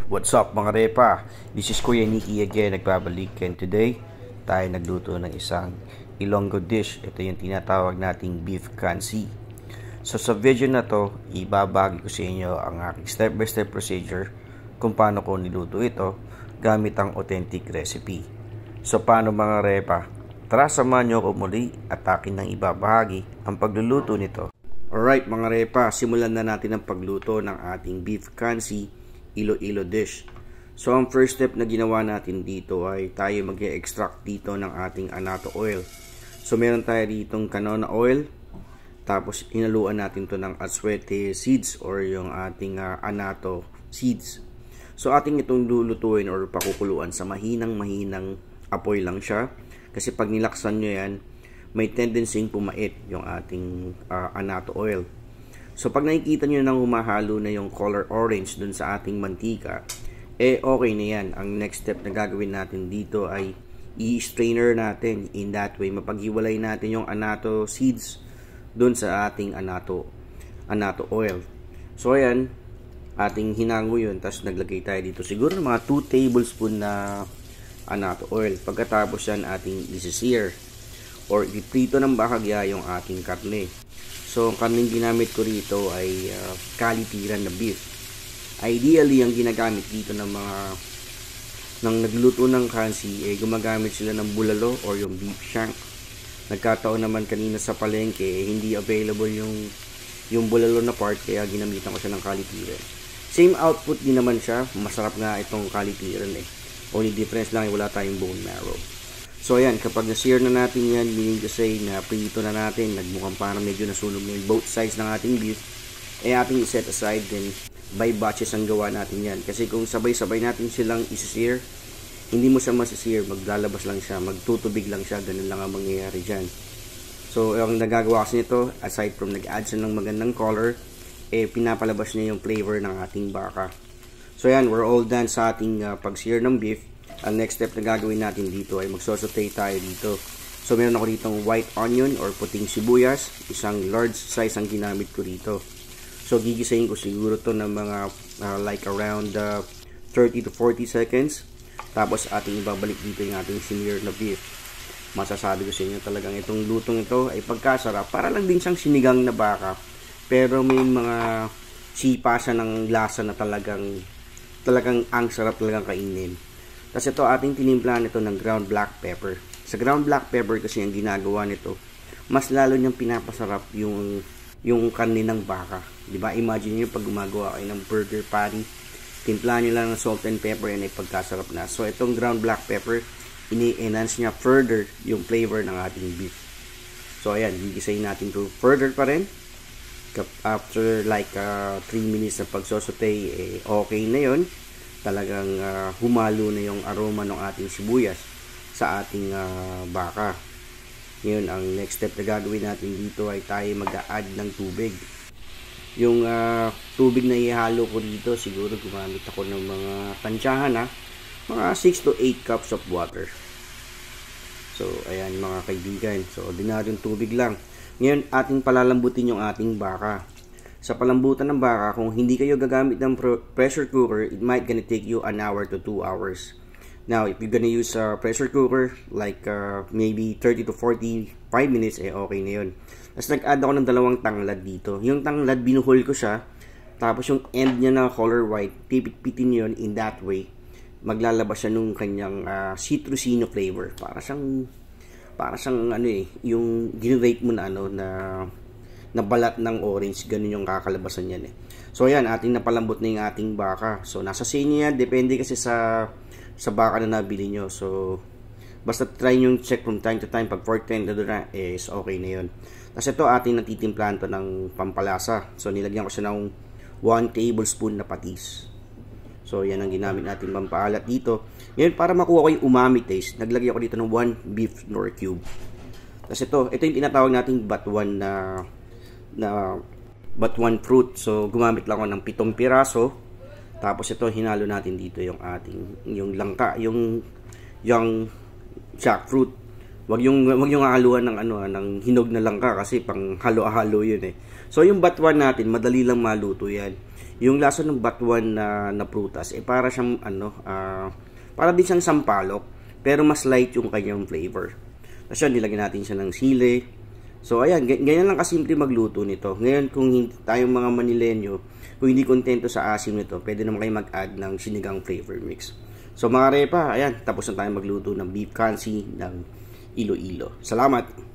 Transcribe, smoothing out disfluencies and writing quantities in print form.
What's up mga repa? This is Kuya Nikki again, nagbabalik, and today tayo nagluto ng isang Ilonggo dish. Ito yung tinatawag nating beef kansi. So sa video na to, ibabahagi ko sa inyo ang aking step by step procedure kung paano ko niluto ito gamit ang authentic recipe. So paano mga repa? Tara, samahan nyo ako muli at akin nang ibabahagi ang pagluluto nito. Alright mga repa, simulan na natin ang pagluto ng ating beef kansi Iloilo dish. So ang first step na ginawa natin dito ay tayo mag-extract dito ng ating annatto oil. So meron tayo ditong canola oil, tapos inaluan natin to ng aswete seeds or yung ating annatto seeds. So ating itong lulutuin or pakukuluan sa mahinang apoy lang siya, kasi pag nilaksan nyo yan may tendency pumait yung ating annatto oil. So pag nakikita nyo nang humahalo na yung color orange dun sa ating mantika, okay na yan. Ang next step na gagawin natin dito ay i-strainer natin. In that way, mapaghiwalay natin yung annatto seeds dun sa ating annatto oil. So ayan, ating hinango yun. Tapos naglagay tayo dito siguro ng mga 2 tablespoon na annatto oil. Pagkatapos yan, ating isi-sear or iprito ng bahagya yung ating karne. So, ang karneng ginamit ko rito ay kalitiran na beef. Ideally, ang ginagamit dito ng mga nagluto ng kansi, gumagamit sila ng bulalo or yung beef shank. Nagkataon naman kanina sa palengke, hindi available yung bulalo na part, kaya ginamitan ko siya ng kalitiran. Same output din naman siya, masarap nga itong kalitiran Only difference lang ay wala tayong bone marrow. So ayan, kapag na-sear na natin yan, meaning to say na prito na natin, nagmukhang parang medyo nasunog na yung both sides ng ating beef, ating set aside, then by batches ang gawa natin yan. Kasi kung sabay-sabay natin silang isi-sear, hindi mo siya masi-sear, maglalabas lang siya, magtutubig lang siya, ganun lang ang mangyayari dyan. So ang nagagawa kasi nito, aside from nag-add siya ng magandang color, pinapalabas niya yung flavor ng ating baka. So ayan, we're all done sa ating pag-sear ng beef. Ang next step na gagawin natin dito ay magsosaute tayo dito. So meron ako ditong white onion or puting sibuyas, isang large size ang ginamit ko dito. So gigisahin ko siguro to ng mga like around 30 to 40 seconds. Tapos ating ibabalik dito yung ating sinear na beef. Masasabi ko sa inyo talagang itong lutong ito ay pagkasarap. Para lang din siyang sinigang na baka, pero may mga sipa siya ng lasa na talagang ang sarap talagang kainin. Tapos ito, ating tinimplahan ito ng ground black pepper. Sa ground black pepper kasi ang ginagawa nito, mas lalo niyang pinapasarap yung karne ng baka. Diba? Imagine niyo pag gumagawa kayo ng burger patty, timplahan niyo lang ng salt and pepper, yan ay pagkasarap na. So itong ground black pepper, ini-enhance niya further yung flavor ng ating beef. So ayan, gigisahin natin to further pa rin. After like 3 minutes na pagsosote, okay na yon. Talagang humalo na yung aroma ng ating sibuyas sa ating baka. Ngayon, ang next step na gagawin natin dito ay tayo mag-a-add ng tubig. Yung tubig na ihalo ko dito, siguro gumamit ako ng mga tansyahan mga 6 to 8 cups of water. So ayan mga kaibigan, so ordinaryong tubig lang. Ngayon, ating palalambutin yung ating baka. Sa palambutan ng baka, kung hindi kayo gagamit ng pressure cooker, it might gonna take you 1 hour to 2 hours. Now, if you're gonna use a pressure cooker, like maybe 30 to 45 minutes, okay na yun. Tapos nag-add ako ng 2 tanglad dito. Yung tanglad, binuhol ko siya. Tapos yung end niya na color white, pipit-pitin yun in that way. Maglalabas siya nung kanyang citrusino flavor. Para siyang yung ginrate mo na balat ng orange, ganun yung kakalabasan yan So ayan, ating napalambot na yung ating baka. So nasa sa inyo yan, depende kasi sa baka na nabili nyo. So basta try nyo check from time to time. Pag 4-10 na is okay na yun. Tapos ito, ating natitimplahan to ng pampalasa. So nilagyan ko siya ng 1 tablespoon na patis. So yan ang ginamit natin pampaalat dito. Ngayon, para makuha ko yung umami taste, naglagay ako dito ng 1 beef nor cube. Tapos ito yung tinatawag nating batuan na batuan fruit. So gumamit lang ako ng 7 piraso. Tapos ito, hinalo natin dito yung langka, yung jackfruit. Wag yung haluan ng ng hinog na langka kasi pang halo-halo 'yun eh. So yung batwan natin, madali lang maluto 'yan. Yung lasa ng batwan na prutas para siyang para din siyang sampalok, pero mas light yung kanyang flavor. Tapos yun, nilagyan natin siya ng sili. So ayan, ganyan lang kasimple magluto nito. Ngayon kung tayong mga Manileño, kung hindi kontento sa asim nito, pwede naman kayo mag-add ng sinigang flavor mix. So mga repa, ayan, tapos na tayo magluto ng beef kansi ng Iloilo. Salamat!